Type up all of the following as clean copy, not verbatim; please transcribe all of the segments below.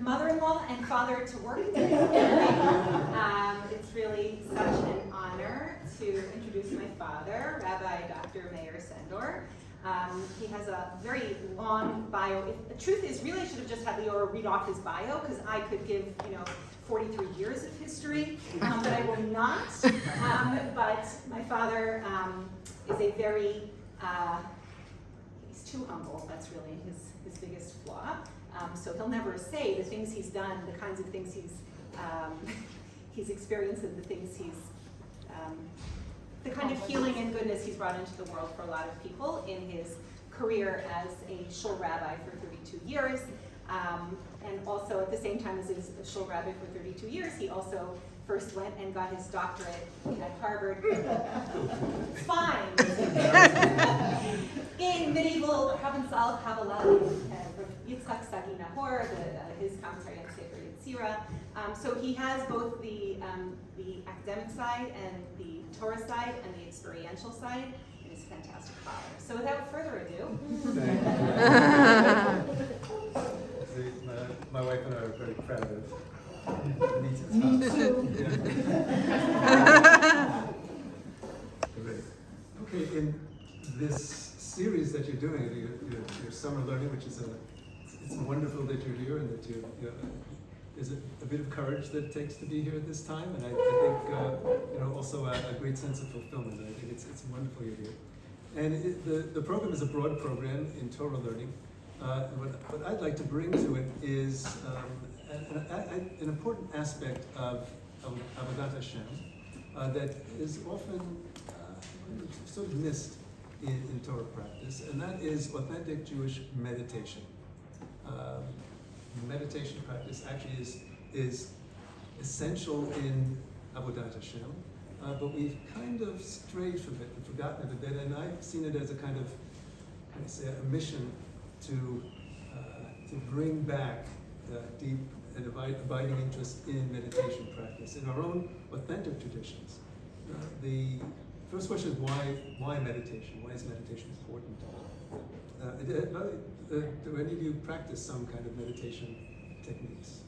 mother-in-law and father to work with. It's really such an honor to introduce my father, Rabbi Dr. Meir Sendor. He has a very long bio. The truth is, really, I should have just had Leora read off his bio, because I could give, 43 years of history, but I will not. But my father is a very, he's too humble. That's really his biggest flaw. So he'll never say the things he's done, the kinds of things he's experienced, and the things the kind of healing and goodness he's brought into the world for a lot of people in his career as a shul rabbi for 32 years. And also at the same time as his shul rabbi for 32 years, he also first went and got his doctorate at Harvard. Fine. In medieval Provençal Kabbalah, Yitzchak Sagi Nahor, his commentary on Sefer Yetzirah. So he has both the academic side and the Torah side and the experiential side, and he's a fantastic father. So without further ado. My wife and I are very proud of Me too. Okay, in this series that you're doing, your summer learning, which is it's wonderful that you're here and that there's a bit of courage that it takes to be here at this time, and I think also a great sense of fulfillment. I think it's wonderful you're here. And the program is a broad program in Torah learning. What I'd like to bring to it is an important aspect of Avodat Hashem that is often sort of missed in Torah practice, and that is authentic Jewish meditation. Meditation practice actually is essential in Avodat Hashem, but we've kind of strayed from it and forgotten it a bit, and I've seen it as a kind of a mission to bring back deep and abiding interest in meditation practice in our own authentic traditions. The first question is why meditation? Why is meditation important? Do any of you practice some kind of meditation techniques?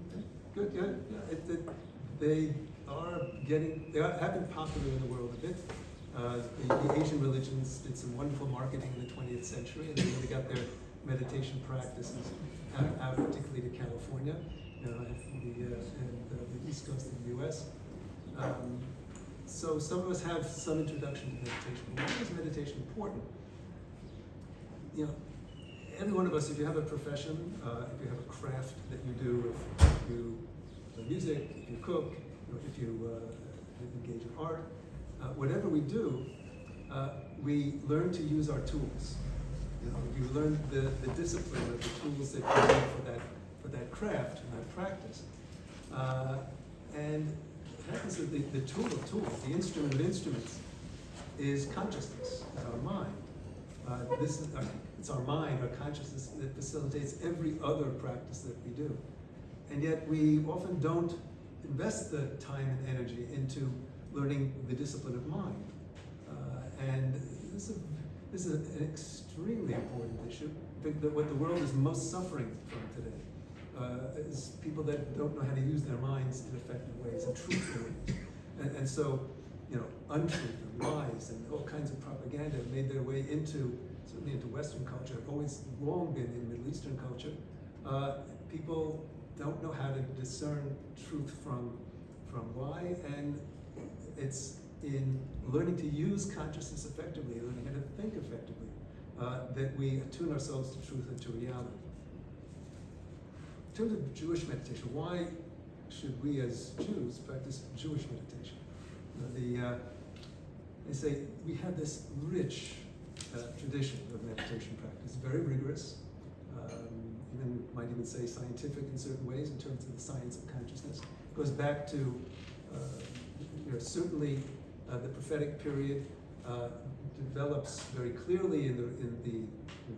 Okay. Good, yeah. They have been popular in the world a bit. The Asian religions did some wonderful marketing in the 20th century, and they really got their meditation practices out particularly to California, and the East Coast of the U.S. So some of us have some introduction to meditation. But why is meditation important? Every one of us, if you have a profession, if you have a craft that you do, if you play music, if you cook, if you engage in art, whatever we do, we learn to use our tools. You learn the discipline of the tools that you need for that craft and that practice. And it happens that the tool of tools, the instrument of instruments, is consciousness, is our mind. It's our mind, our consciousness, that facilitates every other practice that we do. And yet we often don't invest the time and energy into learning the discipline of mind. And this is an extremely important issue. What the world is most suffering from today is people that don't know how to use their minds in effective ways and truthful ways. And so, untruth and lies and all kinds of propaganda have made their way certainly into Western culture, have always long been in Middle Eastern culture. People don't know how to discern truth from lie, and it's in learning to use consciousness effectively, learning how to think effectively, that we attune ourselves to truth and to reality. In terms of Jewish meditation, why should we as Jews practice Jewish meditation? They say we have this rich tradition of meditation practice, very rigorous, might even say scientific in certain ways in terms of the science of consciousness. It goes back to certainly the prophetic period develops very clearly in the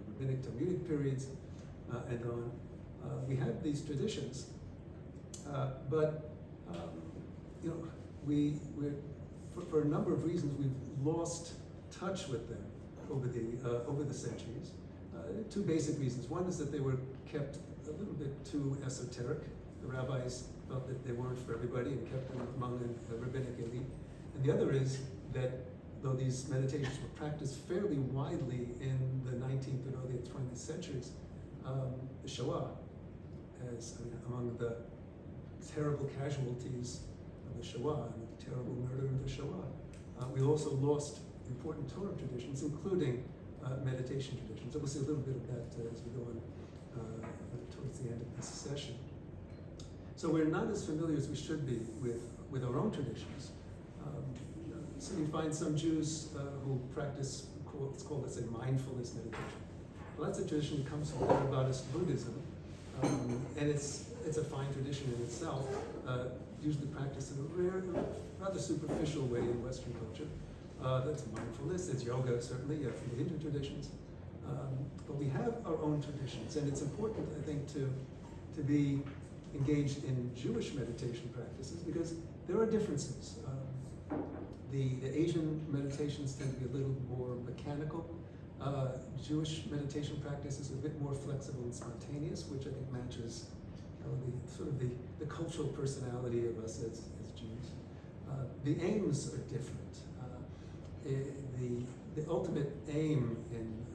rabbinic Talmudic periods and on. We have these traditions, but for a number of reasons we've lost touch with them over the centuries. Two basic reasons. One is that they were kept a little bit too esoteric. The rabbis felt that they weren't for everybody and kept them among the rabbinic elite. And the other is that though these meditations were practiced fairly widely in the 19th and early 20th centuries, the Shoah, among the terrible casualties of the Shoah and the terrible murder of the Shoah, we also lost important Torah traditions, including meditation traditions. And we'll see a little bit of that as we go on towards the end of this session. So we're not as familiar as we should be with our own traditions. So you find some Jews who practice, it's called, let's say, mindfulness meditation. Well, that's a tradition that comes from Theravadist Buddhism, and it's a fine tradition in itself, usually practiced in a rather superficial way in Western culture. That's mindfulness, it's yoga certainly from the Hindu traditions. But we have our own traditions, and it's important, I think, to be engaged in Jewish meditation practices because there are differences. The Asian meditations tend to be a little more mechanical. Jewish meditation practice is a bit more flexible and spontaneous, which I think matches the cultural personality of us as Jews. The aims are different. The ultimate aim in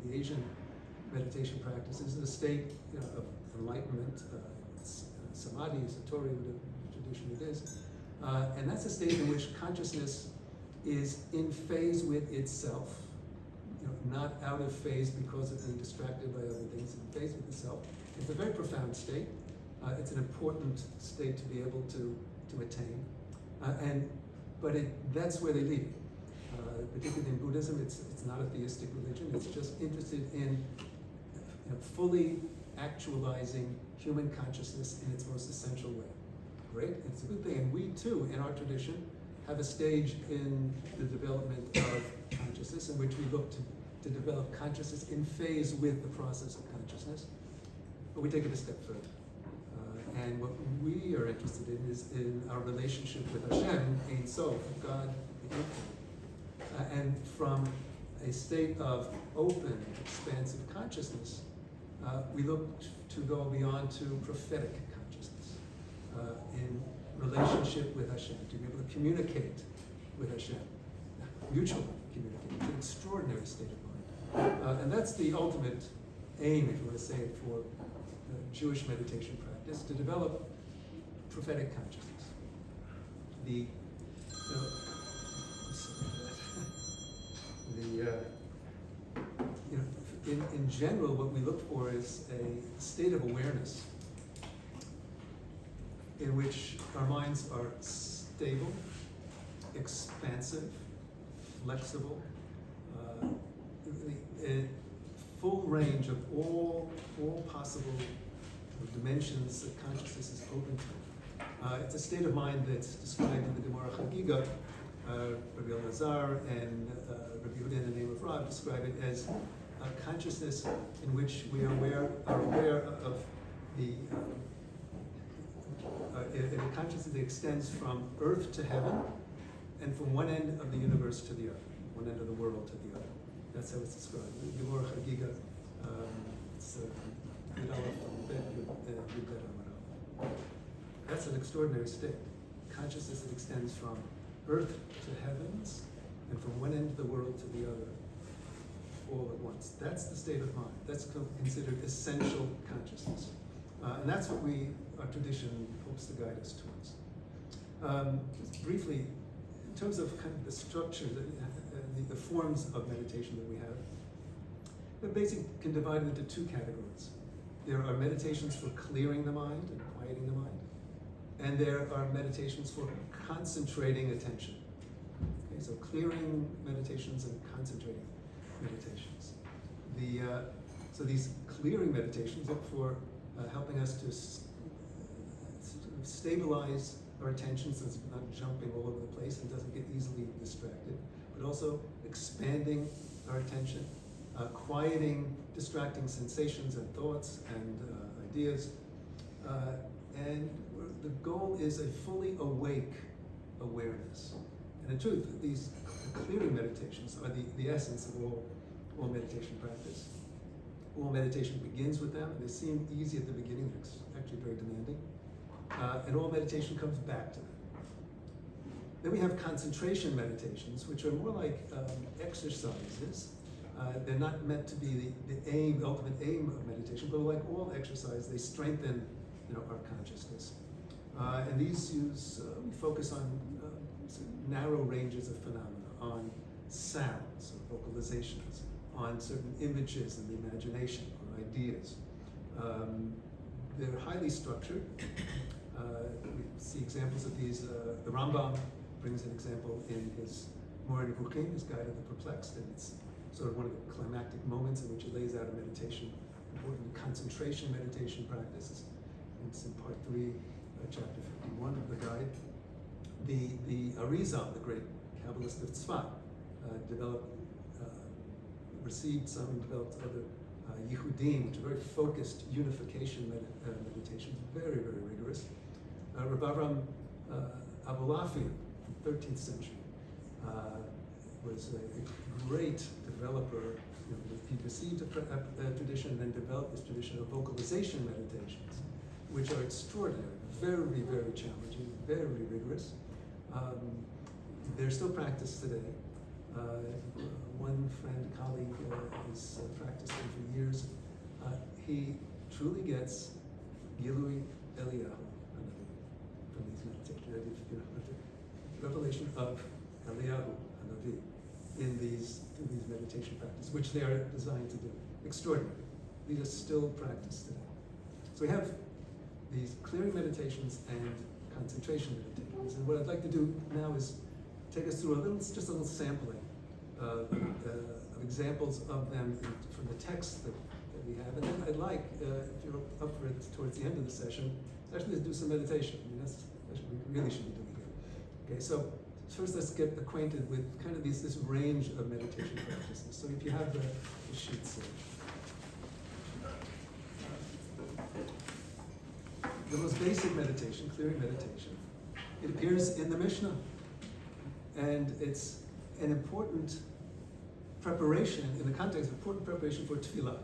the Asian meditation practice is a state of enlightenment. Samadhi, satori, whatever tradition it is. And that's a state in which consciousness is in phase with itself, not out of phase because of being distracted by other things, in phase with itself. It's a very profound state. It's an important state to be able to attain. But that's where they leave it. Particularly in Buddhism, it's not a theistic religion. It's just interested in fully actualizing human consciousness in its most essential way. Great, it's a good thing. And we too, in our tradition, have a stage in the development of consciousness in which we look to develop consciousness in phase with the process of consciousness. But we take it a step further. And what we are interested in is in our relationship with Hashem, Ein Sof, God, the Infinite. And from a state of open, expansive consciousness, we look to go beyond to prophetic consciousness in relationship with Hashem, to be able to communicate with Hashem, mutually communicate. It's an extraordinary state of mind. And that's the ultimate aim, if you want to say it, for Jewish meditation practice, to develop prophetic consciousness. In general, what we look for is a state of awareness in which our minds are stable, expansive, flexible, a full range of all possible dimensions that consciousness is open to. It's a state of mind that's described in the Gemara Chagiga. Rabbi Elazar and Rabbi Yehuda in the name of Rab describe it as a consciousness in which we are aware of the a consciousness that extends from earth to heaven and from one end of the universe to the other, one end of the world to the other. That's how it's described. The Gemara Chagiga, it's Yud Aleph Bet Yud Bet Amarav. That's an extraordinary state. Consciousness that extends from earth to heavens and from one end of the world to the other all at once. That's the state of mind. That's considered essential consciousness. And that's what our tradition hopes to guide us towards. Just briefly, in terms of kind of the structure, the forms of meditation that we have, the basic can divide into two categories. There are meditations for clearing the mind and quieting the mind, and there are meditations for concentrating attention. Okay, so clearing meditations and concentrating meditations. So these clearing meditations look for helping us to stabilize our attention so it's not jumping all over the place and doesn't get easily distracted, but also expanding our attention, quieting distracting sensations and thoughts and ideas. And the goal is a fully awake awareness. And in truth, these clearing meditations are the essence of all meditation practice. all meditation begins with them, and they seem easy at the beginning, they're actually very demanding. And all meditation comes back to them. Then we have concentration meditations, which are more like exercises. They're not meant to be the ultimate aim of meditation, but like all exercise, they strengthen, our consciousness. And these we focus on narrow ranges of phenomena, on sounds or vocalizations, on certain images in the imagination or ideas. They're highly structured. We see examples of these. The Rambam brings an example in his Moreh Nevuchim, his Guide of the Perplexed, and it's sort of one of the climactic moments in which he lays out a meditation, important concentration meditation practices. It's in part 3, chapter 51 of the guide. The Arizal, the great Kabbalist of Tzfat, received some and developed other Yichudim, which are very focused unification meditations, very, very rigorous. Rabbi Avram Abulafia, 13th century, was a great developer. He received a tradition and then developed this tradition of vocalization meditations, which are extraordinary, very, very challenging, very rigorous. They're still practiced today. One friend, colleague, has practiced them for years. He truly gets Gilui Eliyahu from these meditations. The revelation of Eliyahu Hanavi in these meditation practices, which they are designed to do. Extraordinary. These are still practiced today. So we have these clearing meditations and concentration meditations. And what I'd like to do now is take us through just a little sampling of examples of them from the text that we have. And then I'd like, if you're up for it towards the end of the session, actually to do some meditation. I mean, that's what we really should be doing here. Okay, so first let's get acquainted with kind of this range of meditation practices. So if you have the sheets here. The most basic meditation, clearing meditation, it appears in the Mishnah. And it's an important preparation, in the context of important preparation for tefillah.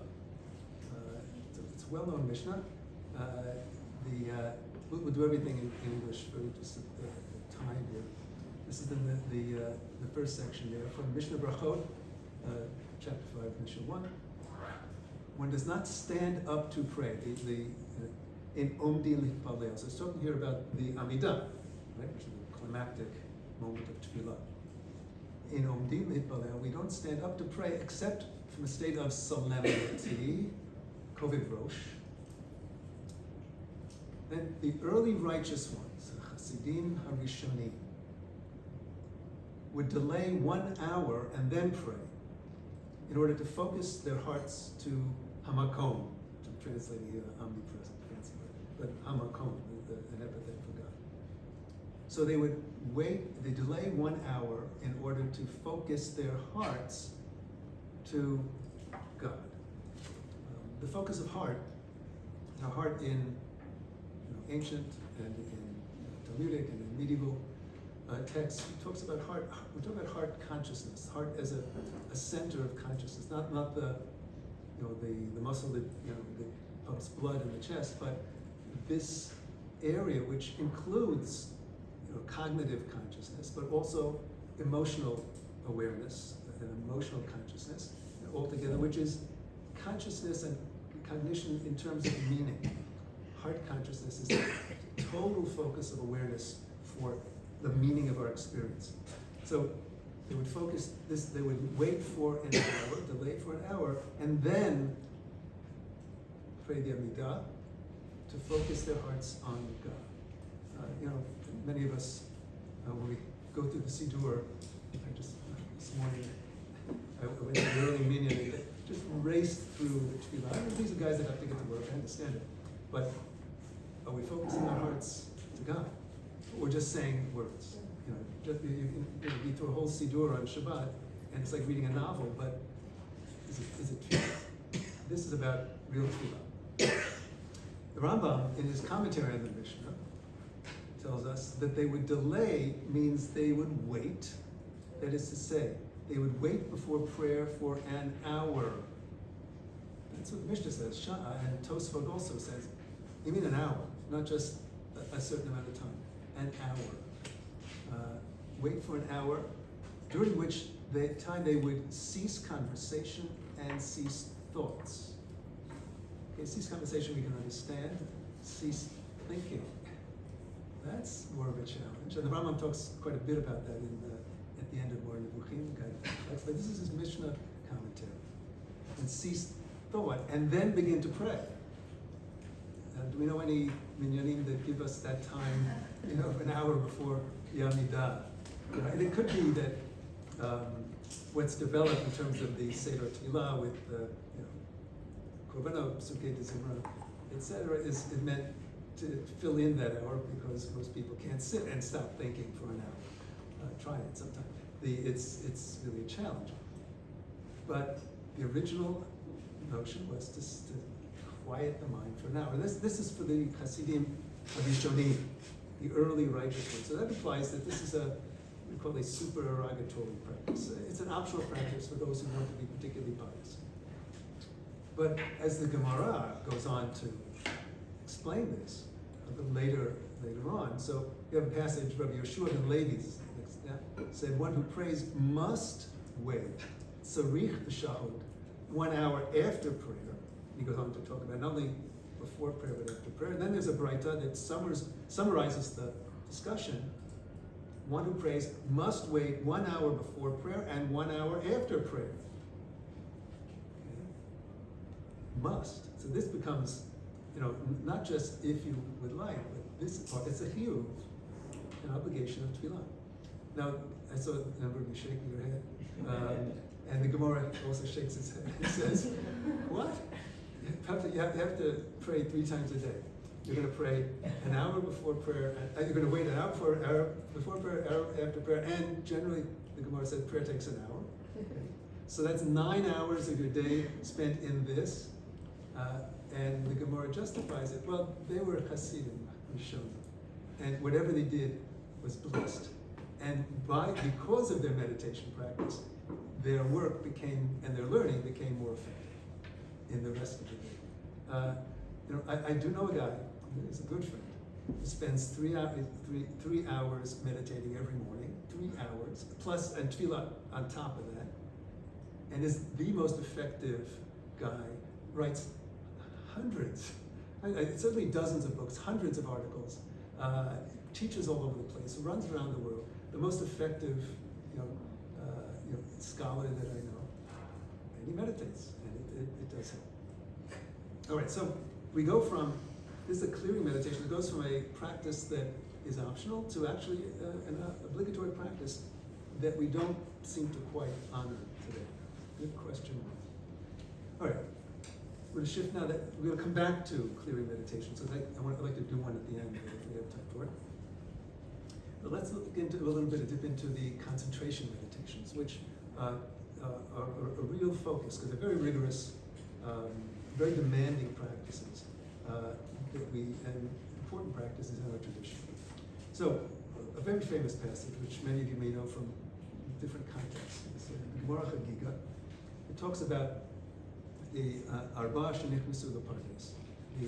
It's a well-known Mishnah. We'll do everything in English for just the time here. This is the first section there from Mishnah Brachot, chapter 5, Mishnah 1. One does not stand up to pray. In Omdim Litpalel. So it's talking here about the Amidah, right, which is the climactic moment of tefillah. In Omdim Litpalel, we don't stand up to pray except from a state of solemnity, Kovid Rosh. Then the early righteous ones, Hasidim Harishonim, would delay 1 hour and then pray in order to focus their hearts to Hamakom, to translate omnipresent. But Hamakom, an epithet for God. So they would they delay 1 hour in order to focus their hearts to God. The focus of heart, the heart in ancient and in Talmudic and in medieval texts, talks about heart. We talk about heart consciousness, heart as a center of consciousness, not the the muscle that pumps blood in the chest, but this area which includes cognitive consciousness, but also emotional awareness and emotional consciousness altogether, which is consciousness and cognition in terms of meaning. Heart consciousness is a total focus of awareness for the meaning of our experience. So they would focus this, they would wait for an hour, delay for an hour, and then pray the Amidah, to focus their hearts on God. Many of us, when we go through the Siddur, this morning, I went to the early minyan, they just raced through the tefillah. These are guys that have to get to work, I understand it. But are we focusing our hearts to God? Or just saying words? You read through a whole Siddur on Shabbat, and it's like reading a novel, but is it tefillah? This is about real tefillah. The Rambam, in his commentary on the Mishnah, tells us that they would delay means they would wait. That is to say, they would wait before prayer for an hour. That's what the Mishnah says, and Tosfot also says, you mean an hour, not just a certain amount of time, an hour. Wait for an hour, during which time they would cease conversation and cease thoughts. Okay, cease conversation we can understand, cease thinking. That's more of a challenge. And the Rambam talks quite a bit about that at the end of Moreh Nevuchim. But this is his Mishnah commentary. And cease thought, and then begin to pray. Do we know any minyanim that give us that time, an hour before Yamidah? And it could be that what's developed in terms of the Seder Tefillah with the Korbanot, Sukkot, Zimra, etc., is meant to fill in that hour because most people can't sit and stop thinking for an hour. Try it sometime. It's really a challenge. But the original notion was to quiet the mind for an hour. This is for the Hasidim Rishonim, the early righteous ones. So that implies that this is we call a supererogatory practice. It's an optional practice for those who want to be particularly pious. But as the Gemara goes on to explain this a little later on, so you have a passage, Rabbi Yeshua ben Levi said, one who prays must wait, tzarich b'shahod, 1 hour after prayer. He goes on to talk about not only before prayer but after prayer. And then there's a braita that summarizes the discussion. One who prays must wait 1 hour before prayer and 1 hour after prayer. Okay. Must. So this becomes, not just if you would like, but this part, it's a chiyuv, an obligation of tefillah. Now, I saw a number of you shaking your head, and the Gemara also shakes its head. It says, what? You have to pray 3 times a day. You're going to pray an hour before prayer, you're going to wait an hour before prayer, hour after prayer, and generally, the Gemara says prayer takes an hour. Okay. So that's 9 hours of your day spent in this, and the Gemara justifies it. Well, they were Hasidim, Rishonim, and whatever they did was blessed. And because of their meditation practice, their work and their learning became more effective in the rest of the day. I do know a guy who's a good friend who spends 3 hours meditating every morning, 3 hours, plus and tefillah on top of that, and is the most effective guy, writes hundreds, certainly dozens of books, hundreds of articles, teaches all over the place, runs around the world, the most effective scholar that I know, and he meditates, and it does help. All right, so we go from, this is a clearing meditation, it goes from a practice that is optional to actually an obligatory practice that we don't seem to quite honor today. Good question. All right, we're going to shift now, we're going to come back to clearing meditation, so I'd like to do one at the end if we have time for it. But let's look into a little bit, dip into the concentration meditations, which are a real focus, because they're very rigorous, very demanding practices and important practices in our tradition. So, a very famous passage, which many of you may know from different contexts, is the Gemara Chagiga. It talks about the Arba Shenichnasu Pardes, the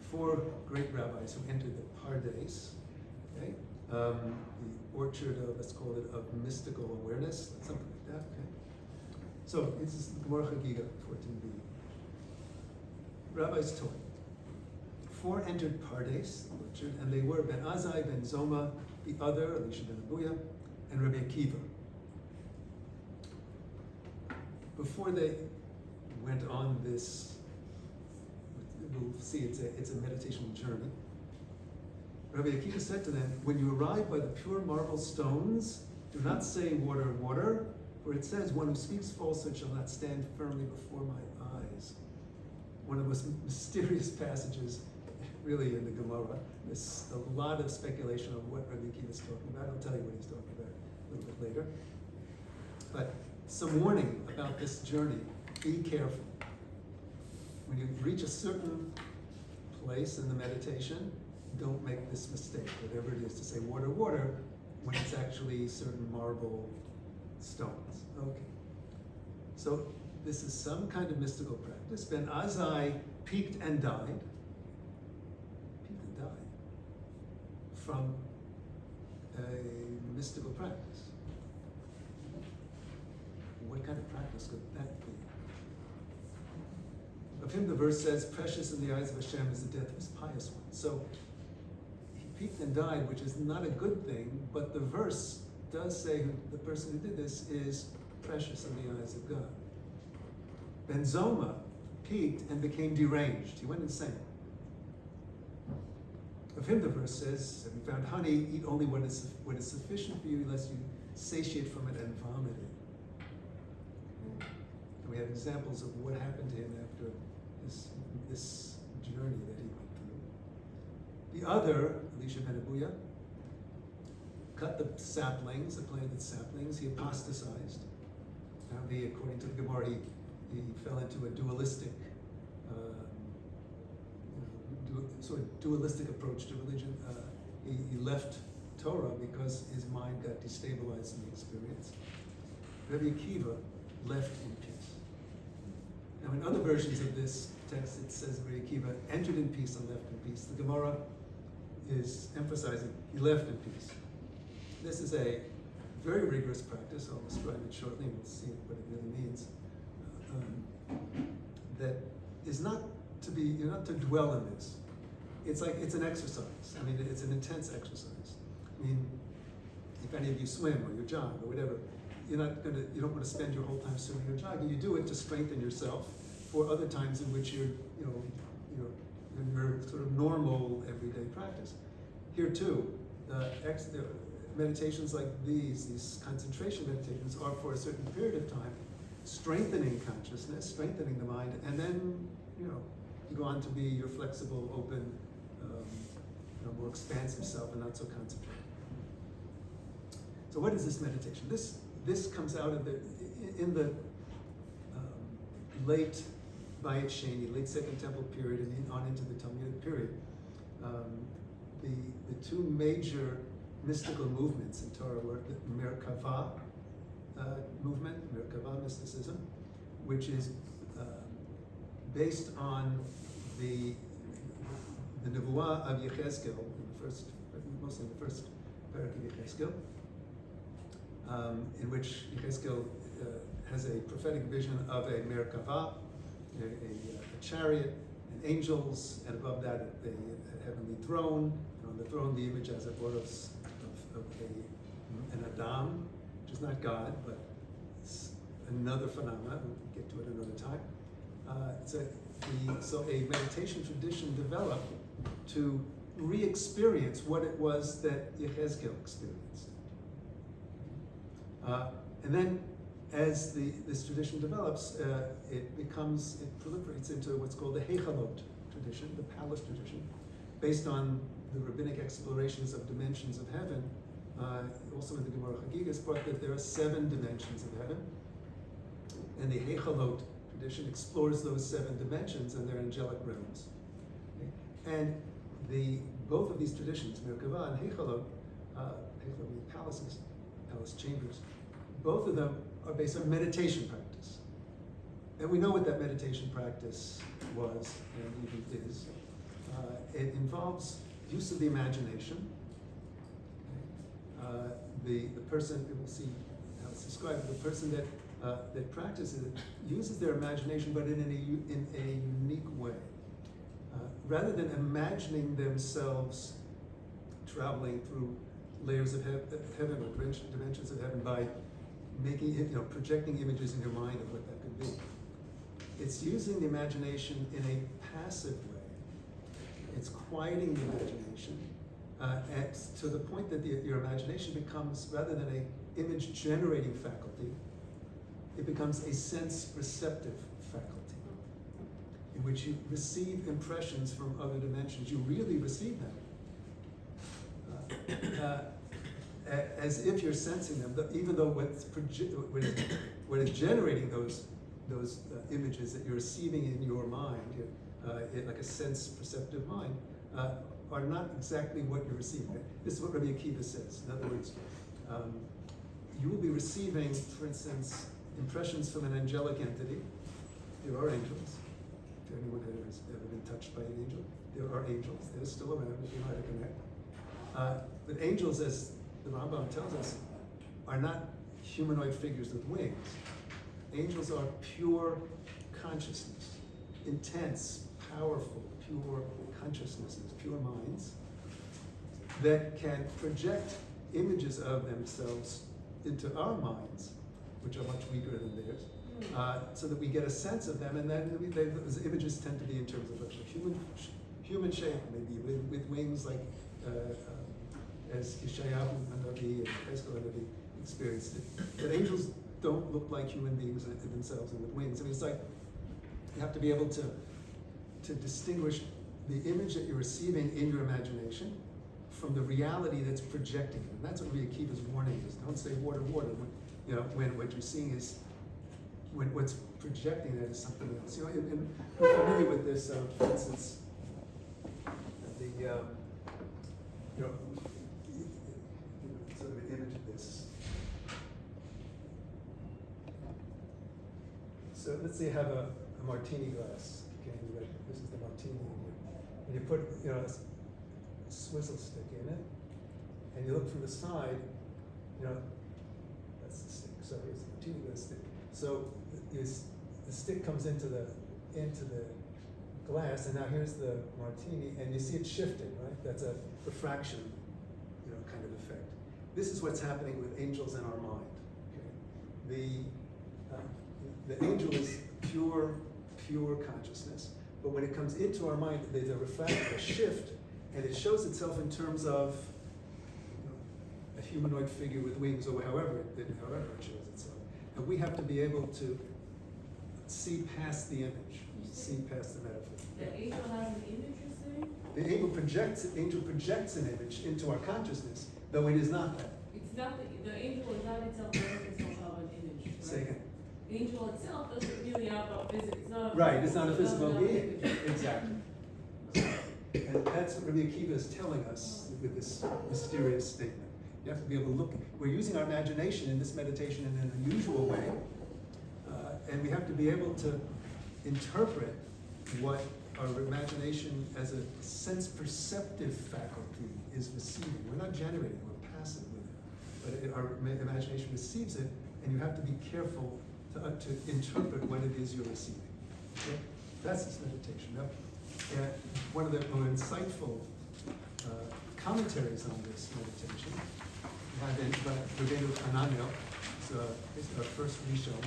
4 great rabbis who entered the Pardes, okay? The orchard of, let's call it, of mystical awareness, something like that, okay? So, this is Gemara Chagiga 14b. Rabbis taught. 4 entered Pardes, the orchard, and they were Ben Azai, Ben Zoma, the other, Elisha ben Abuya, and Rabbi Akiva. Before they went on this, we'll see it's a meditation journey, Rabbi Akiva said to them, when you arrive by the pure marble stones, do not say water, water, for it says, one who speaks falsehood shall not stand firmly before my eyes. One of the most mysterious passages, really, in the Gemara. There's a lot of speculation on what Rabbi Akiva is talking about. I'll tell you what he's talking about a little bit later. But some warning about this journey. Be careful. When you reach a certain place in the meditation, don't make this mistake, whatever it is, to say water, water, when it's actually certain marble stones. Okay. So this is some kind of mystical practice. Ben Azai peaked and died from a mystical practice. What kind of practice could that be? Of him, the verse says, precious in the eyes of Hashem is the death of his pious one. So he peaked and died, which is not a good thing, but the verse does say the person who did this is precious in the eyes of God. Ben Zoma peaked and became deranged. He went insane. Of him, the verse says, have you found honey? Eat only what is sufficient for you, lest you satiate from it and vomit it. And we have examples of what happened to him after this journey that he went through. The other, Elisha ben Abuya, cut the saplings, the planted saplings. He apostatized. Now, according to the Gemara, he fell into a dualistic sort of dualistic approach to religion. He left Torah because his mind got destabilized in the experience. Rabbi Akiva left in peace. Now, in other versions of this text, it says Rabbi Akiva entered in peace and left in peace. The Gemara is emphasizing he left in peace. This is a very rigorous practice. I'll describe it shortly and we'll see what it really means. That is not to be, you're not to dwell in this. It's an exercise. I mean, it's an intense exercise. I mean, if any of you swim or you jog or whatever, you don't want to spend your whole time swimming or jogging. You do it to strengthen yourself for other times in which you're in your sort of normal everyday practice. Here too, meditations like these concentration meditations are for a certain period of time, strengthening consciousness, strengthening the mind, and then you go on to be your flexible, open, more expansive self and not so concentrated. So what is this meditation? This comes out of in the late Beit Sheni, late Second Temple period, and on into the Talmudic period. The two major mystical movements in Torah were the Merkava movement, Merkava mysticism, which is based on the Nevuah of Yechezkel, mostly in the first parak of Yechezkel, in which Yechezkel has a prophetic vision of a Merkava, a chariot, and angels, and above that a heavenly throne, and on the throne the image as it were of an Adam, which is not God, but it's another phenomenon. We'll get to it another time. So a meditation tradition developed to re-experience what it was that Yechezkel experienced. And then as this tradition develops, it proliferates into what's called the Heichalot tradition, the palace tradition, based on the rabbinic explorations of dimensions of heaven. Also in the Gemara Chagiga is brought that there are 7 dimensions of heaven, and the Heichalot tradition explores those 7 dimensions and their angelic realms. Okay? And both of these traditions, Merkava and Heichalot, Heichalot means palaces, palace chambers, both of them are based on meditation practice. And we know what that meditation practice was and even is. It involves use of the imagination. The person, we'll see how it's described, the person that practices it uses their imagination, but in a unique way. Rather than imagining themselves traveling through layers of heaven or dimensions of heaven by making it, projecting images in your mind of what that could be. It's using the imagination in a passive way. It's quieting the imagination to the point that your imagination becomes, rather than an image-generating faculty, it becomes a sense-receptive faculty, in which you receive impressions from other dimensions. You really receive them. As if you're sensing them, even though what is generating those images that you're receiving in your mind, like a sense-perceptive mind, are not exactly what you're receiving. This is what Rabbi Akiva says. In other words, you will be receiving, for instance, impressions from an angelic entity, there are angels. If anyone has ever been touched by an angel, there are angels. They're still around if you know how to connect. But angels, as the Rambam tells us, are not humanoid figures with wings. Angels are pure consciousness, intense, powerful, pure consciousnesses, pure minds that can project images of themselves into our minds, which are much weaker than theirs, so that we get a sense of them, and then those images tend to be in terms of a human shape, maybe with wings, like as Yeshayahu Hanavi and Ezekiel Hanavi experienced it. That angels don't look like human beings themselves and with wings. I mean, it's like you have to be able to distinguish the image that you're receiving in your imagination from the reality that's projecting it. And that's what Rabbi Akiva's warning is. Don't say water, water. When what you're seeing is, when what's projecting that is something else. And we're familiar with this, for instance, sort of an image of this. So let's say you have a martini glass. Okay, this is the martini, and you put a swizzle stick in it, and you look from the side. That's the stick. So here's the martini glass stick. So the stick comes into the glass, and now here's the martini, and you see it shifting, right? That's a refraction, kind of effect. This is what's happening with angels in our mind. Okay? The angel is pure consciousness, but when it comes into our mind, there's a refraction, a shift, and it shows itself in terms of a humanoid figure with wings, or however it shows itself. And we have to be able to see past the image, see past the metaphor. The angel has an image, you're saying? The angel projects an image into our consciousness, though it is not that. It's not the angel is not itself, doesn't itself have an image. Right? Say again. The angel itself doesn't really have a physical. It's not. Right, it's not a physical doesn't have an being. image. Exactly. And that's what Rabbi Akiva is telling us with this mysterious statement. You have to be able to look. We're using our imagination in this meditation in an unusual way, and we have to be able to interpret what our imagination as a sense-perceptive faculty is receiving. We're not generating, we're passive with it. But our imagination receives it, and you have to be careful to interpret what it is you're receiving. Okay? That's this meditation. Now, one of the more insightful commentaries on this meditation have been by Rabbeinu Hananel. It's our first Rishon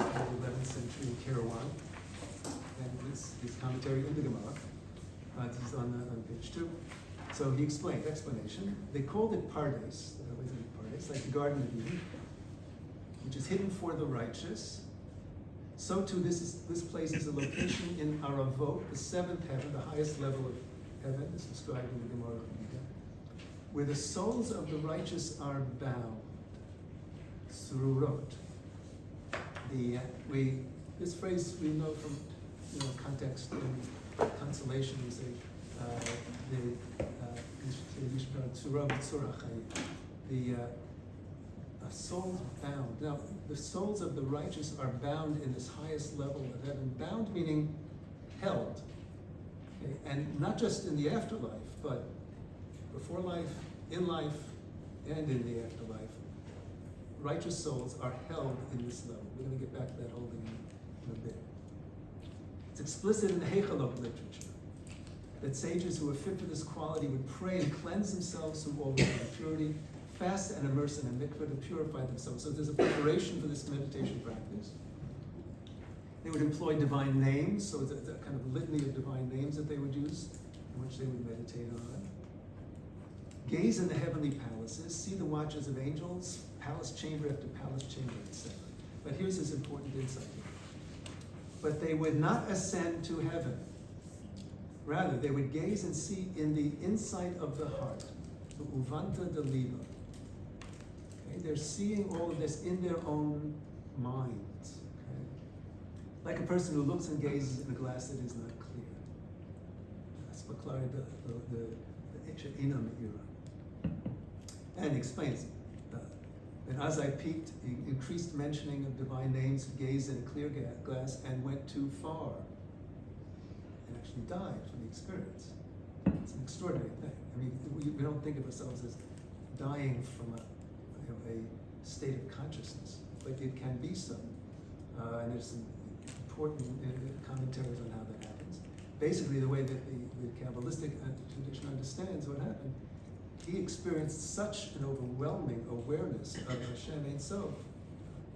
in the 11th century in Kairouan. And his commentary in the Gemara. This is on page 2. So he explained, explanation. They called it Pardes, like the Garden of Eden, which is hidden for the righteous. So too, this place is a location in Aravot, the seventh heaven, the highest level of heaven, is described in the Gemara, where the souls of the righteous are bound. Sururot. This phrase we know from context and consolation. We say the souls bound. Now, the souls of the righteous are bound in this highest level of heaven. Bound meaning held, okay? And not just in the afterlife, but before life, in life, and in the afterlife. Righteous souls are held in this level. We're going to get back to that holding in a bit. It's explicit in the Hechalot literature that sages who are fit for this quality would pray and cleanse themselves from all impurity, fast and immerse in a mikveh to purify themselves. So there's a preparation for this meditation practice. They would employ divine names, so it's a kind of litany of divine names that they would use, in which they would meditate on. Gaze in the heavenly palaces, see the watches of angels, palace chamber after palace chamber, etc. But here's this important insight here. But they would not ascend to heaven. Rather, they would gaze and see in the insight of the heart, the uvanta de liba. Okay? They're seeing all of this in their own minds. Okay? Like a person who looks and gazes in a glass that is not clear. The and explains And as I peaked, he increased mentioning of divine names, gazed in a clear glass, and went too far. And actually died from the experience. It's an extraordinary thing. I mean, we don't think of ourselves as dying from a state of consciousness, but it can be so. And there's some important commentaries on how that happens. Basically, the way that the Kabbalistic tradition understands what happened, he experienced such an overwhelming awareness of Hashem Ein Sof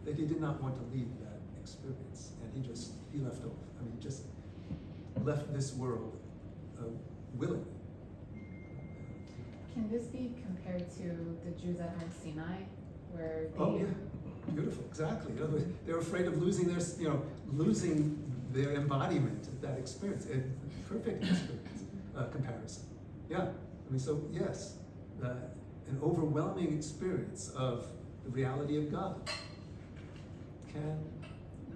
that he did not want to leave that experience, and he left off. I mean, just left this world willingly. Can this be compared to the Jews at Mount Sinai, where they... Oh yeah, beautiful, exactly. In other words, they're afraid of losing their embodiment of that experience. A perfect experience comparison. Yeah, I mean, so yes, an overwhelming experience of the reality of God can.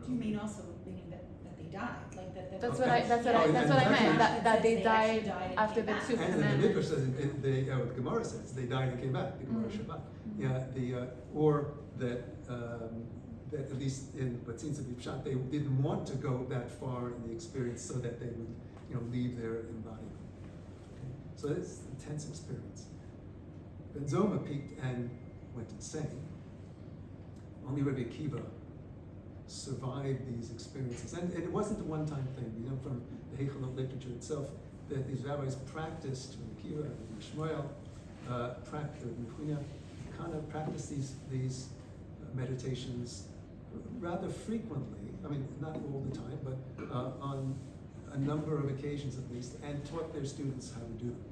Do you mean also meaning that they died, like that? That's Okay. what I meant. That they They actually died and after came the back. two And the commandments. Midrash says, the Gemara says, they died and came back. The Gemara Shabbat. Yeah, or that that at least in what seems to be pshat, they didn't want to go that far in the experience so that they would, leave their embodiment. Okay? So it's an intense experience. Ben Zoma peaked and went insane. Only Rabbi Akiva survived these experiences, and it wasn't a one-time thing. We know from the Heichalot literature itself that these rabbis practiced, Rabbi Akiva, Rabbi Shmuel, practiced these meditations rather frequently. I mean, not all the time, but on a number of occasions at least, and taught their students how to do them.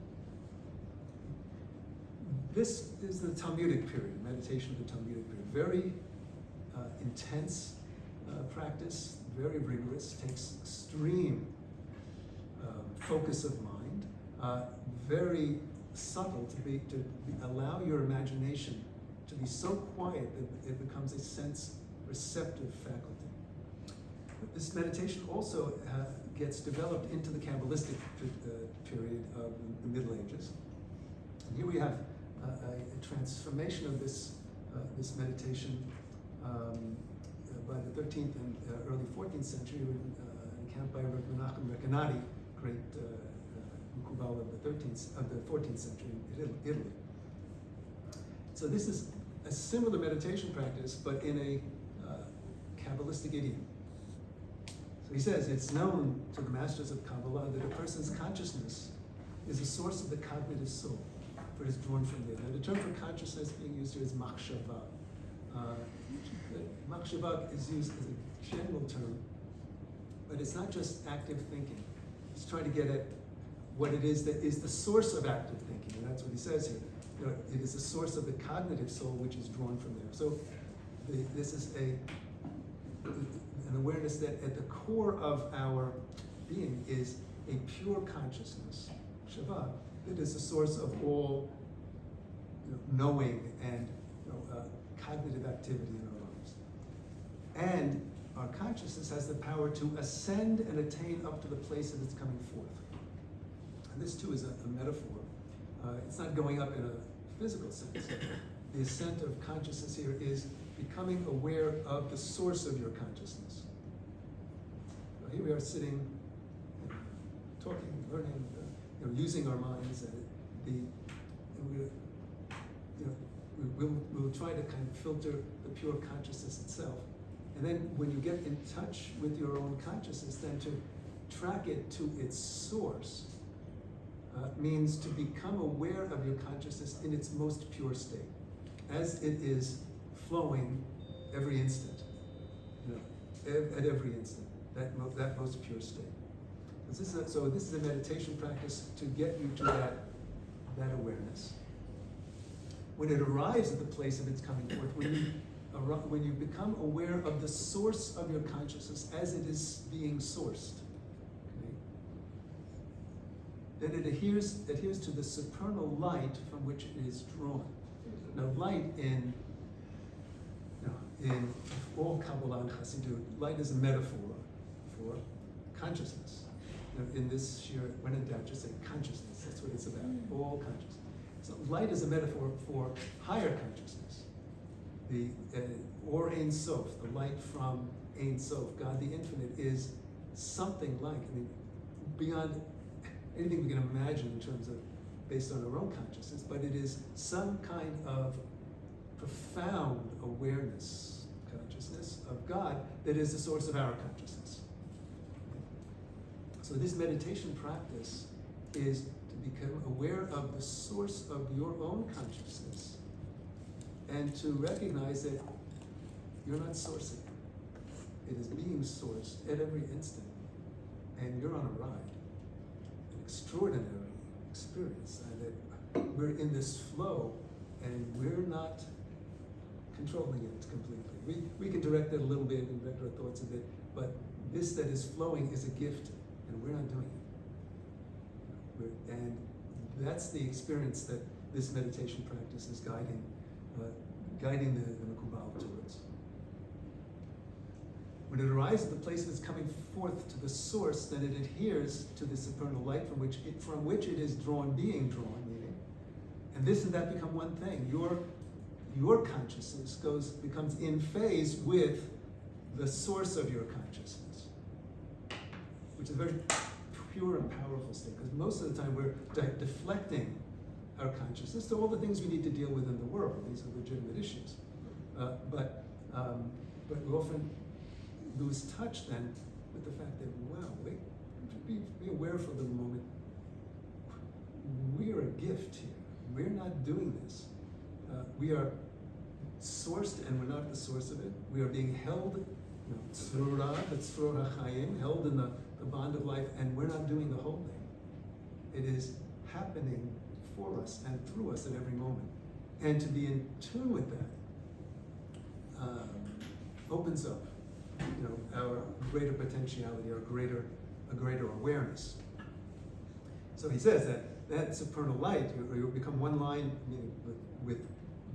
This is the Talmudic period, meditation of the Talmudic period. Very intense practice, very rigorous, takes extreme focus of mind, very subtle to allow your imagination to be so quiet that it becomes a sense receptive faculty. But this meditation also gets developed into the Kabbalistic period of the Middle Ages. And here we have a transformation of this meditation by the 13th and early 14th century, encamped by Rabbi Menachem Rekanati, great Mukubal of the 14th century in Italy. So this is a similar meditation practice, but in a Kabbalistic idiom. So he says, it's known to the masters of Kabbalah that a person's consciousness is a source of the cognitive soul, for it is drawn from there. Now the term for consciousness being used here is machshava. Machshava is used as a general term, but it's not just active thinking. It's trying to get at what it is that is the source of active thinking, and that's what he says here. It is the source of the cognitive soul which is drawn from there. So this is an awareness that at the core of our being is a pure consciousness, Shabbat. It is the source of all knowing and cognitive activity in our lives. And our consciousness has the power to ascend and attain up to the place of its coming forth. And this too is a metaphor. It's not going up in a physical sense. The ascent of consciousness here is becoming aware of the source of your consciousness. So here we are sitting, talking, learning, using our minds, and we'll try to kind of filter the pure consciousness itself. And then when you get in touch with your own consciousness, then to track it to its source means to become aware of your consciousness in its most pure state, as it is flowing every instant, at every instant, that most pure state. So this is a meditation practice to get you to that awareness. When it arrives at the place of its coming forth, when you become aware of the source of your consciousness as it is being sourced, okay, then it adheres to the supernal light from which it is drawn. Now, light in all Kabbalah and Chassidut, light is a metaphor for consciousness. In this shir, when in doubt, just say consciousness. That's what it's about. All consciousness. So light is a metaphor for higher consciousness. or Ein Sof, the light from Ein Sof, God the Infinite, is something like, beyond anything we can imagine in terms of based on our own consciousness, but it is some kind of profound awareness, consciousness of God that is the source of our consciousness. So this meditation practice is to become aware of the source of your own consciousness and to recognize that you're not sourcing. It is being sourced at every instant, and you're on a ride, an extraordinary experience, that we're in this flow and we're not controlling it completely. We can direct it a little bit and direct our thoughts a bit, but this that is flowing is a gift, and we're not doing it. And that's the experience that this meditation practice is guiding the Makubal towards. When it arrives at the place that's coming forth to the source, then it adheres to the supernal light from which it is being drawn, meaning. And this and that become one thing. Your consciousness becomes in phase with the source of your consciousness, which is a very pure and powerful state, because most of the time we're deflecting our consciousness to all the things we need to deal with in the world. These are legitimate issues. But we often lose touch then with the fact that, wow, wait, be aware for the moment. We are a gift here. We're not doing this. We are sourced and we're not the source of it. We are being held, held in the bond of life, and we're not doing the whole thing. It is happening for us and through us at every moment. And to be in tune with that opens up, our greater potentiality, a greater awareness. So he says that supernal light, you become one line with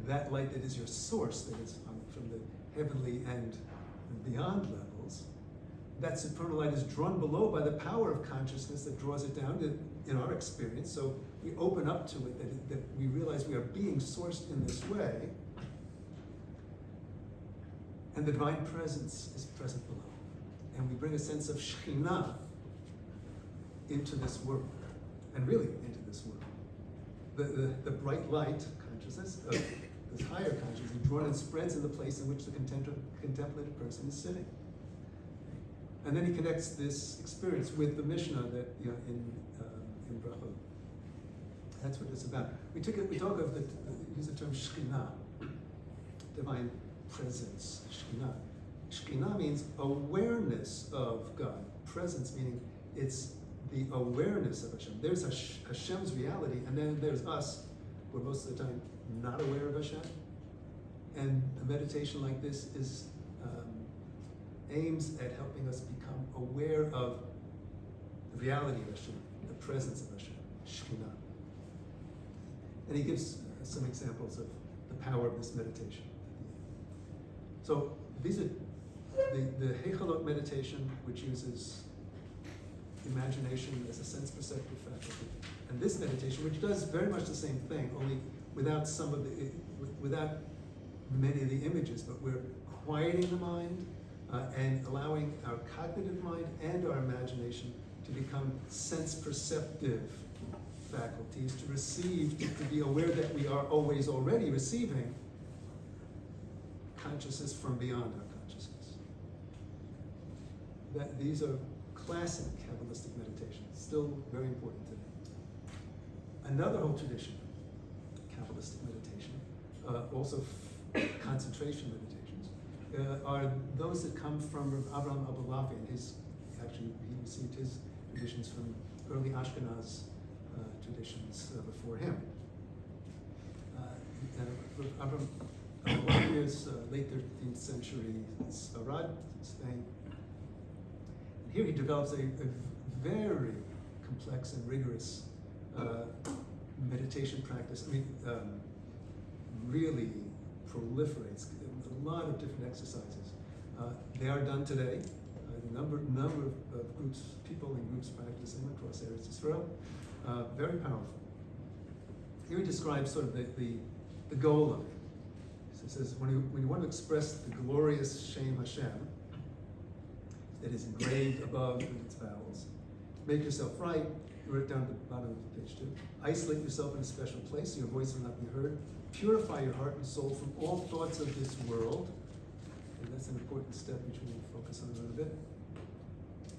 that light that is your source, that is from the heavenly and beyond levels. That supernal light is drawn below by the power of consciousness that draws it down in our experience. So we open up to it, that we realize we are being sourced in this way. And the divine presence is present below. And we bring a sense of Shekhinah into this world, and really into this world. The bright light consciousness of this higher consciousness is drawn and spreads in the place in which the contemplative person is sitting. And then he connects this experience with the Mishnah that in Brachot. That's what it's about. We talk of use the term Shekhinah, divine presence, Shekhinah. Shekhinah means awareness of God. Presence meaning it's the awareness of Hashem. There's Hashem's reality, and then there's us, we're most of the time not aware of Hashem. And a meditation like this aims at helping us become aware of the reality of Hashem, the presence of Hashem, Shekhinah. And he gives some examples of the power of this meditation. So these are the Hechalot meditation, which uses imagination as a sense perceptive faculty, and this meditation, which does very much the same thing, only without without many of the images, but we're quieting the mind and allowing our cognitive mind and our imagination to become sense perceptive faculties, to receive, to be aware that we are always already receiving consciousness from beyond our consciousness. These are classic Kabbalistic meditations, still very important today. Another whole tradition, Kabbalistic meditation, also concentration meditations, are those that come from Avraham Abulavi, and he received his traditions from early Ashkenaz traditions before him. Avraham Abulavi is late 13th century Sfarad, Spain. And here he develops a very complex and rigorous meditation practice. Really proliferates a lot of different exercises. They are done today. A number of groups, people and groups practicing across Eretz Yisrael. Very powerful. Here he describes sort of the goal of it. So It says, when you want to express the glorious Shem Hashem that is engraved above with its vowels, make yourself right. You wrote it down at the bottom of page 2. Isolate yourself in a special place so your voice will not be heard. Purify your heart and soul from all thoughts of this world. And that's an important step which we will focus on in a little bit.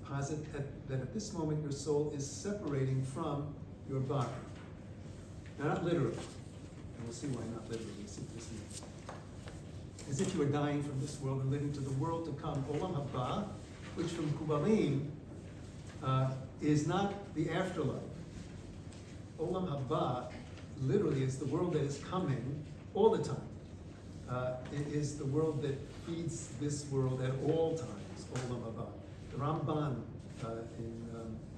Posit that at this moment your soul is separating from your body. Now, not literally. And we'll see why not literally. We'll see what this means. As if you are dying from this world and living to the world to come. Olam haba, which from Kubalim is not the afterlife. Olam haba literally is the world that is coming all the time. It is the world that feeds this world at all times. Olam haba. The Ramban in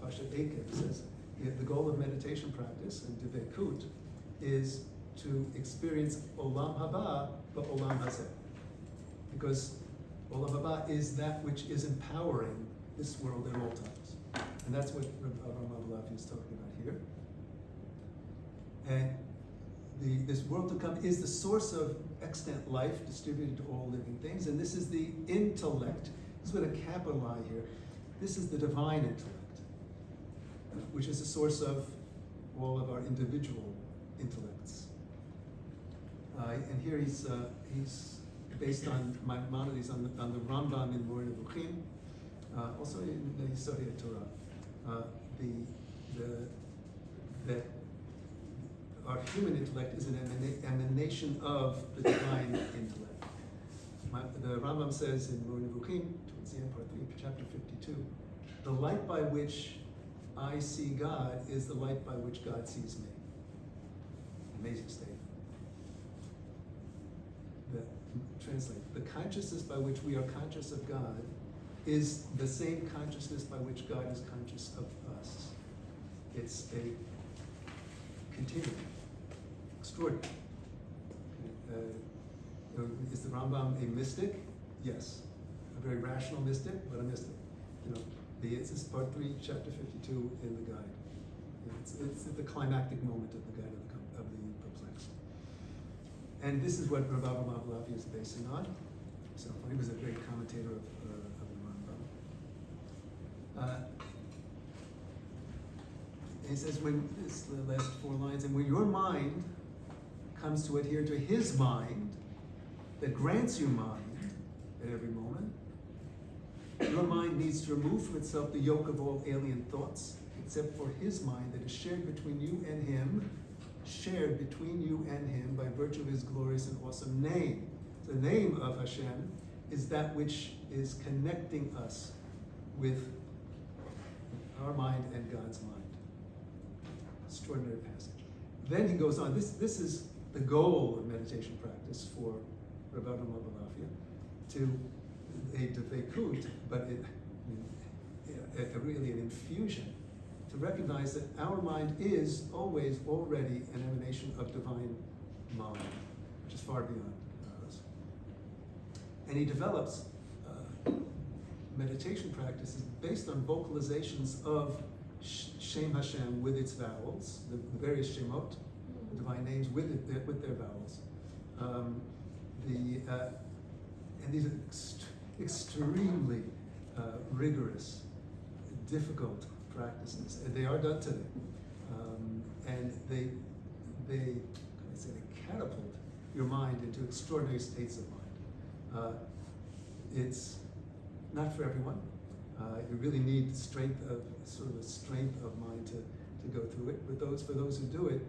Pashat Ekev says the goal of meditation practice and Dvekut is to experience Olam haba, but Olam hazeh. Because Olam haba is that which is empowering this world at all times. And that's what Rabbi is talking about here. And this world to come is the source of extant life distributed to all living things. And this is the intellect. This is with a capital I here. This is the divine intellect, which is the source of all of our individual intellects. And here he's based on Maimonides on the Rambam in Moreh Nevuchim, also in the Yisodei Torah. That our human intellect is an emanation of the divine intellect. The Rambam says in Moreh Nevuchim, towards the end, part 3, chapter 52, the light by which I see God is the light by which God sees me. Amazing statement. Translate. The consciousness by which we are conscious of God is the same consciousness by which God is conscious of us. It's a continuum. Extraordinary. Is the Rambam a mystic? Yes. A very rational mystic, but a mystic. This is part 3, chapter 52 in the guide. It's at the climactic moment of the guide of the perplexed. And this is what Rabbi Mavlavi is basing on. So he was a great commentator of the Rambam. He says, it's the last 4 lines, and when your mind comes to adhere to his mind, that grants you mind at every moment, your mind needs to remove from itself the yoke of all alien thoughts, except for his mind that is shared between you and him, by virtue of his glorious and awesome name. The name of Hashem is that which is connecting us with our mind and God's mind. Extraordinary passage. Then he goes on. This is the goal of meditation practice for Rabbi Mavlavi, to a dvekut, but really an infusion, to recognize that our mind is always already an emanation of divine mind, which is far beyond us. And he develops meditation practices based on vocalizations of Shem Hashem with its vowels, the various Shemot, the divine names with their vowels. And these are extremely rigorous, difficult practices, and they are done today. And they catapult your mind into extraordinary states of mind. It's not for everyone. You really need strength of mind to go through it. But for those who do it,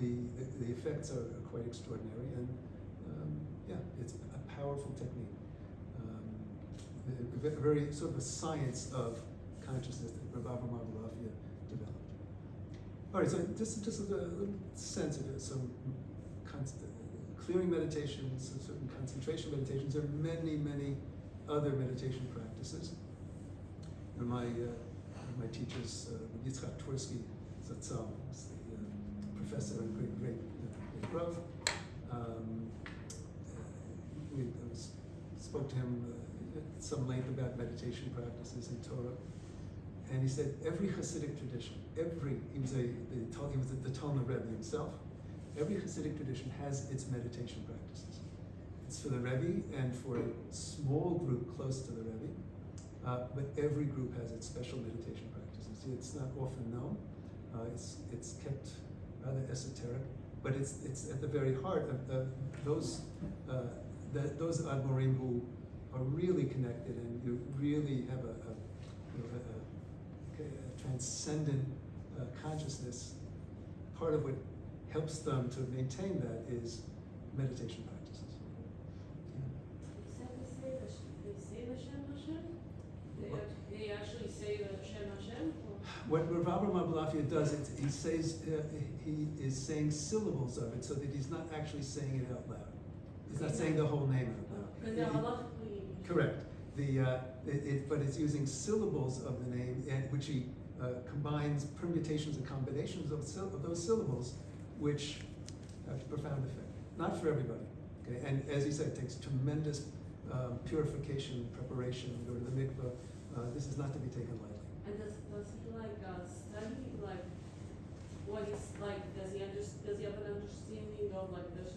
the effects are quite extraordinary, and it's a powerful technique. A very sort of a science of consciousness that Rabbi Mavlavi developed. All right, so just a little sense of it. Some clearing meditations, some certain concentration meditations. There are many, many other meditation practices. My teachers, Yitzchak Twersky Zatzal, was the professor and great Rav. We spoke to him at some length about meditation practices in Torah, and he said every Hasidic tradition, he was the Talmud Rebbe himself, every Hasidic tradition has its meditation practices. It's for the Rebbe and for a small group close to the Rebbe, but every group has its special meditation practices. It's not often known. It's kept rather esoteric, but it's at the very heart of those Admorim who are really connected and you really have a transcendent consciousness. Part of what helps them to maintain that is meditation practices. They say the Shem Hashem? They actually say the Shem Hashem? What Rav Avraham Abulafia does, he says he is saying syllables of it, so that he's not actually saying it out loud. He's not saying the whole name out loud. Because they're halachically. Correct. But it's using syllables of the name, and which he combines permutations and combinations of those syllables, which have profound effect. Not for everybody. Okay, and as he said, it takes tremendous purification, preparation. Go to the mikveh. This is not to be taken lightly. And does he study what he's like? Does he have an understanding of this?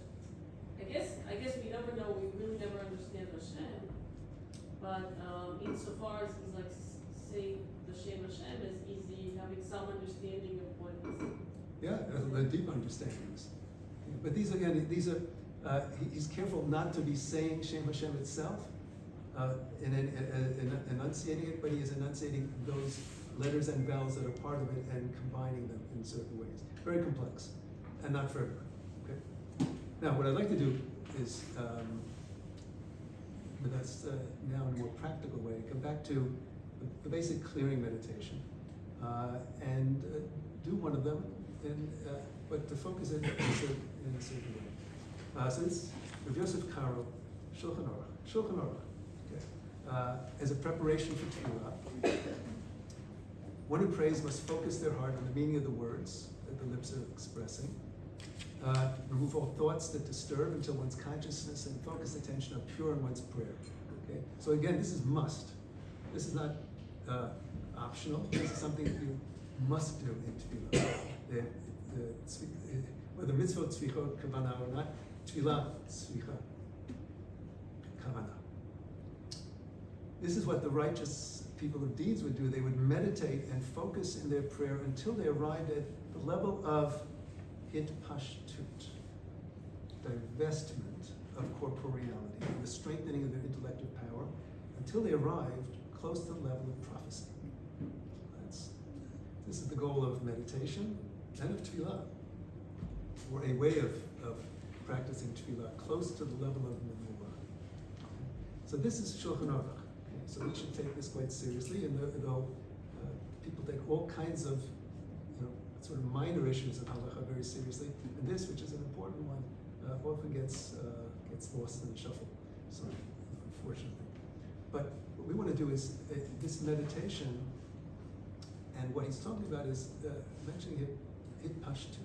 I guess we never know. We really never understand Hashem. But insofar as he's saying the Shem Hashem, is he having some understanding of what he's? Yeah, the deep understandings. But these are he's careful not to be saying Shem Hashem itself, enunciating it, but he is enunciating those letters and vowels that are part of it and combining them in certain ways. Very complex, and not for everyone. Okay. Now, what I'd like to do is, but that's now in a more practical way, come back to the basic clearing meditation, and do one of them, but to focus it in a certain way. So it's Rav Yosef Karo, Shulchan Aruch. Okay. As a preparation for Tefillah, one who prays must focus their heart on the meaning of the words that the lips are expressing. Remove all thoughts that disturb until one's consciousness and focused attention are pure in one's prayer. Okay. So again, this is must. This is not optional. This is something that you must do in Tefillah. Whether mitzvot tzvichot kavanah or not, Tefillah tzvicha kavanah. This is what the righteous people of deeds would do. They would meditate and focus in their prayer until they arrived at the level of hitpashtut, divestment of corporeality, the strengthening of their intellective power, until they arrived close to the level of prophecy. This is the goal of meditation and of tefillah, or a way of practicing tefillah close to the level of menorah. So this is Shulchan Aruch. Okay? So we should take this quite seriously, and though people take all kinds of sort of minor issues of halacha very seriously, and this, which is an important one, often gets lost in the shuffle. So unfortunately, but what we want to do is this meditation. And what he's talking about is mentioning here, hitpashtut.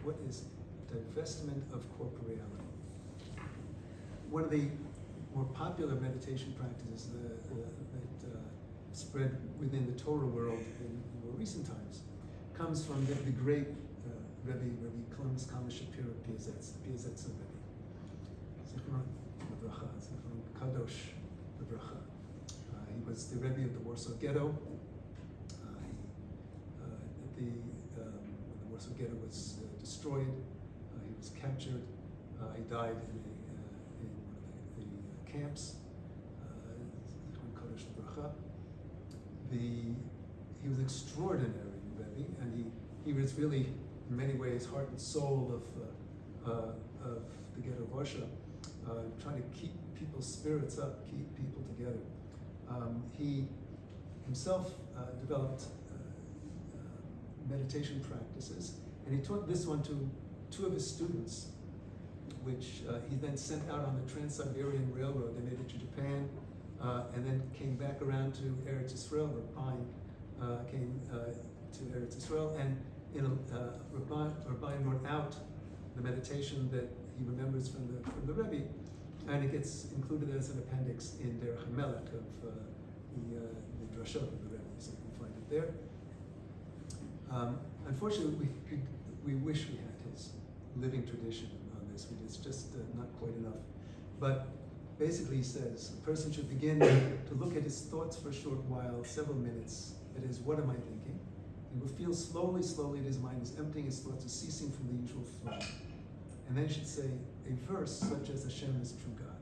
What is divestment of corporeality? One of the more popular meditation practices that spread within the Torah world in more recent times comes from the great Rabbi Clemens Kama Shapiro Piazetz, the Piazetz Rebbe. Zichron Livracha, Zichron Kadosh Livracha. He was the Rebbe of the Warsaw Ghetto. When the Warsaw Ghetto was destroyed, he was captured. He died in one of the camps. He was extraordinary, Rebbe, and he was really, in many ways, heart and soul of the Ghetto of Warsaw, trying to keep people's spirits up, keep people together. He himself developed meditation practices, and he taught this one to two of his students, which he then sent out on the Trans-Siberian Railroad. They made it to Japan, and then came back around to Eretz Yisrael. Rabbi came to Eretz Yisrael, and Rabbi wrote out the meditation that he remembers from the Rebbe, and it gets included as an appendix in Derech HaMelech of the Midrash of the Rebbe, so you can find it there. Unfortunately, we wish we had living tradition on this. It's just not quite enough. But basically he says a person should begin to look at his thoughts for a short while, several minutes. That is, what am I thinking? He will feel slowly that his mind is emptying, his thoughts are ceasing from the usual flow. And then he should say a verse such as Hashem is true God.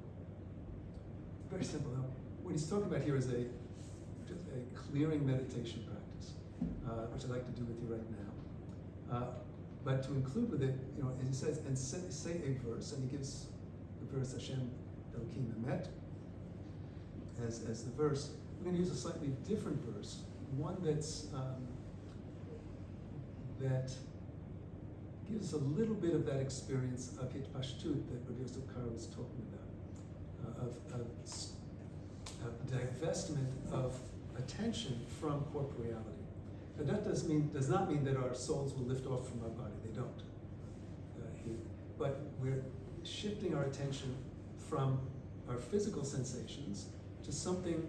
Very simple. Now, what he's talking about here is just a clearing meditation practice, which I'd like to do with you right now. But to include with it, as he says, and say a verse, and he gives the verse Hashem Elokim Emet as the verse. We're going to use a slightly different verse, one that's that gives a little bit of that experience of Hitpashtut that Rabbi Yosef Karo was talking about, of divestment of attention from corporeality. Now that does not mean that our souls will lift off from our body. They don't. But we're shifting our attention from our physical sensations to something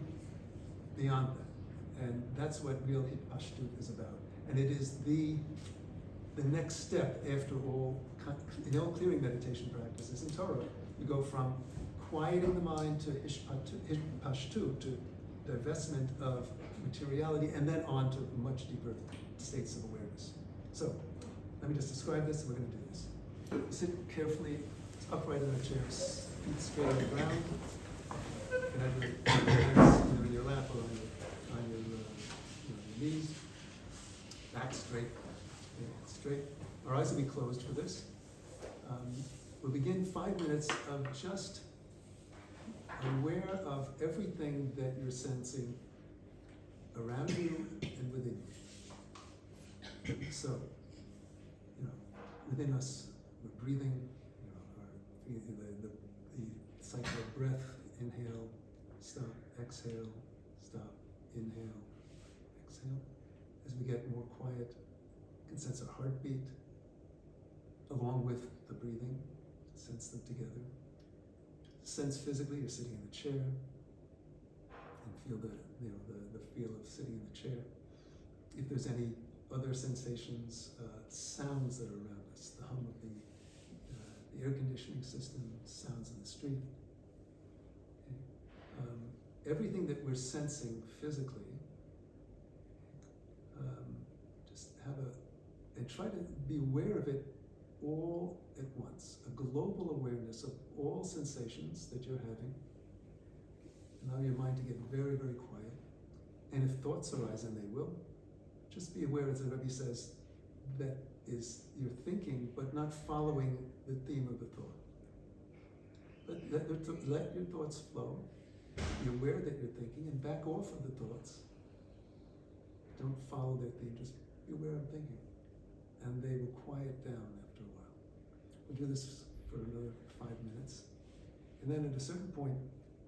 beyond that. And that's what real Hitpashtut is about. And it is the next step after all clearing meditation practices in Torah. We go from quieting the mind to Hitpashtut, to divestment of materiality, and then on to much deeper states of awareness. So, let me just describe this, and we're going to do this. Sit carefully, upright in our chairs, feet straight on the ground. You can have your hands either in your lap or on your knees. Back straight. Straight. Our eyes will be closed for this. We'll begin 5 minutes of just aware of everything that you're sensing around you and within you. So, within us, we're breathing. The cycle of breath: inhale, stop, exhale, stop, inhale, exhale. As we get more quiet, you can sense our heartbeat along with the breathing. Sense them together. Sense physically you're sitting in the chair and feel the feel of sitting in the chair. If there's any other sensations, sounds that are around us, the hum of the air conditioning system, sounds in the street. Okay. Everything that we're sensing physically, just and try to be aware of it all at once. A global awareness of all sensations that you're having. Allow your mind to get very, very quiet. And if thoughts arise, and they will, just be aware, as the Rabbi says, that is you're thinking, but not following the theme of the thought. Let your thoughts flow. Be aware that you're thinking, and back off of the thoughts. Don't follow their theme, just be aware I'm thinking. And they will quiet down after a while. We'll do this for another 5 minutes. And then at a certain point,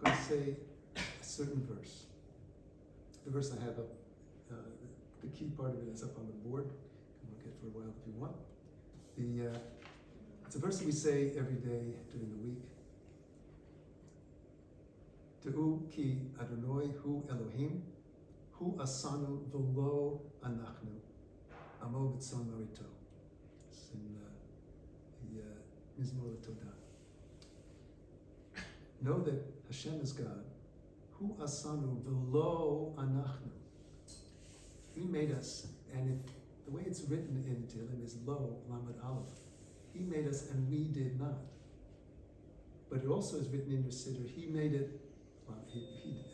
I'm going to say a certain verse. The verse I have up, the key part of it is up on the board. You can look at it for a while if you want. It's a verse that we say every day during the week. Te'u ki Adonai hu Elohim, hu asanu v'lo anachnu, amo b'tzon marito. It's in the Mizmor Todah. Know that Hashem is God. Hu asanu v'lo anachnu. He made us, and if the way it's written in Tehillim is lo, lamed aleph. He made us and we did not. But it also is written in your siddur, he made it,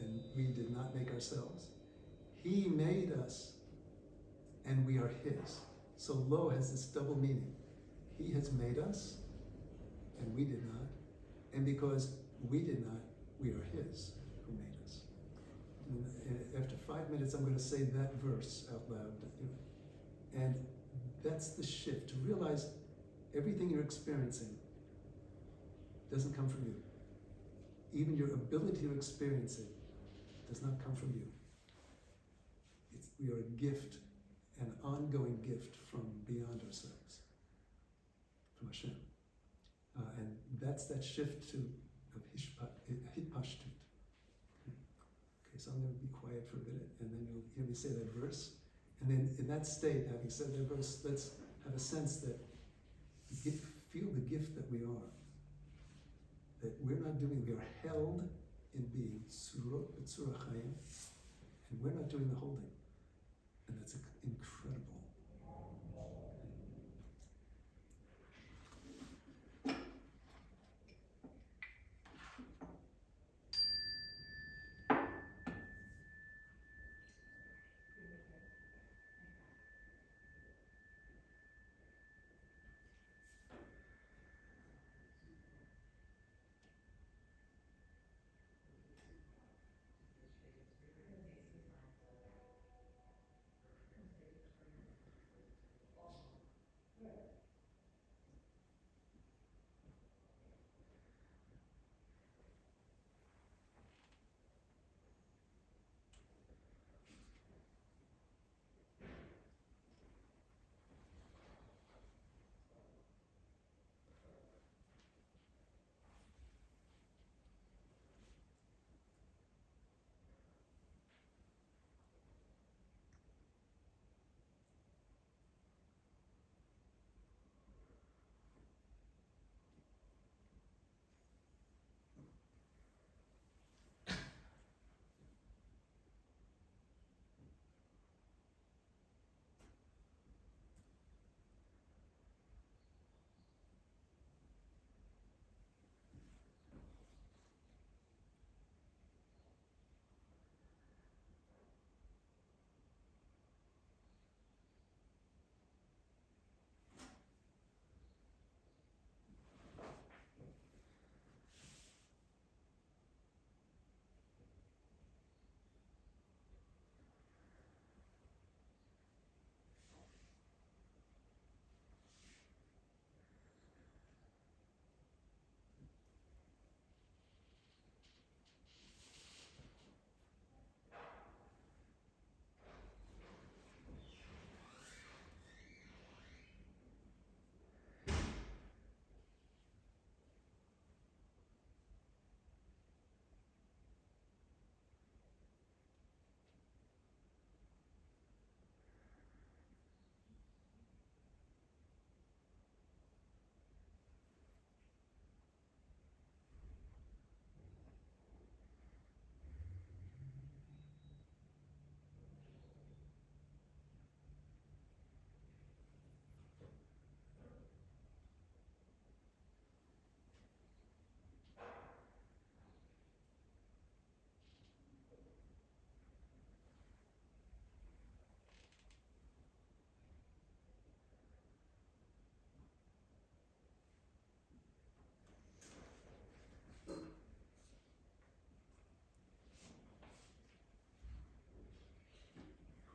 and we did not make ourselves. He made us and we are his. So lo has this double meaning. He has made us and we did not. And because we did not, we are his who made us. And after 5 minutes, I'm going to say that verse out loud. And that's the shift, to realize everything you're experiencing doesn't come from you. Even your ability to experience it does not come from you. We are a gift, an ongoing gift from beyond ourselves, from Hashem. And that's that shift of Hitpashtut. Okay, so I'm going to be quiet for a minute, and then you'll hear me say that verse. And then in that state, having said that verse, let's have a sense that gift that we are. That we're not doing, we are held in being surot b'tzura chayim, and we're not doing the holding. And that's incredible.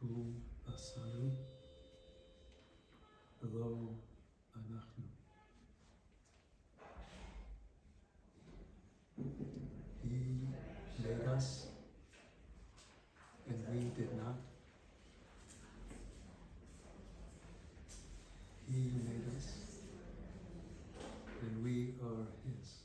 Hu asanu, lo anachnu. He made us, and we did not. He made us, and we are His.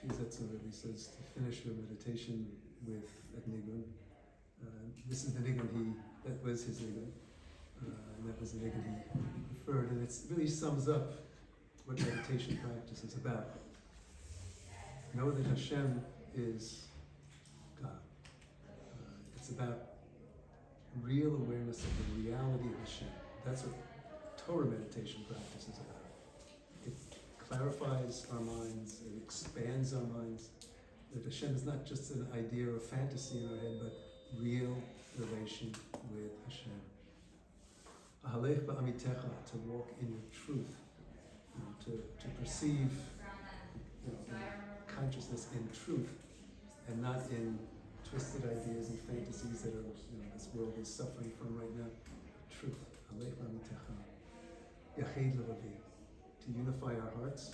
He says to finish your meditation with a nigun. This is the nigun that was his nigun, and that was the nigun he preferred, and it really sums up what meditation practice is about. Know that Hashem is God. It's about real awareness of the reality of Hashem. That's what Torah meditation practice is about. It clarifies our minds, it expands our minds. That Hashem is not just an idea or fantasy in our head, but real relation with Hashem. Ahalech ba'amitecha, to walk in your truth, to perceive consciousness in truth, and not in twisted ideas and fantasies that this world is suffering from right now. Truth. Ahalech ba'amitecha. Yached l'Ravi, to unify our hearts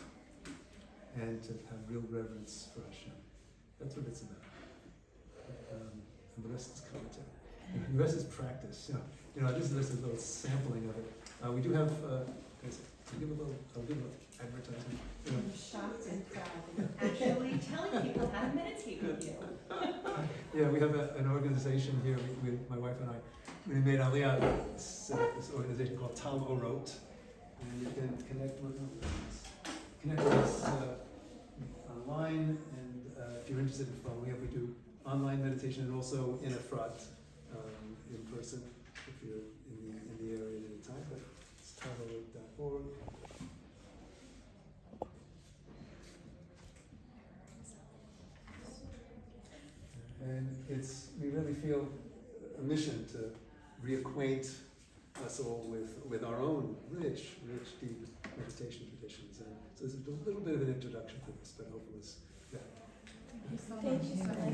and to have real reverence for Hashem. That's what it's about. And the rest is commentary. And the rest is practice. This is a little sampling of it. We do have, I'll give a little advertisement. I'm shocked and proud that you're actually telling people how to meditate with you. Yeah, we have an organization here. My wife and I, when we made Aliyah, set up this organization called Tam Orot. And you can connect with us online, and if you're interested in following up, we do online meditation and also in Efrat, in person, if you're in the area at any time. But it's tamorot.org. And we really feel a mission to reacquaint us all with our own rich, deep meditation traditions. And so there's a little bit of an introduction for this, but hopefully it's, Thank you so much.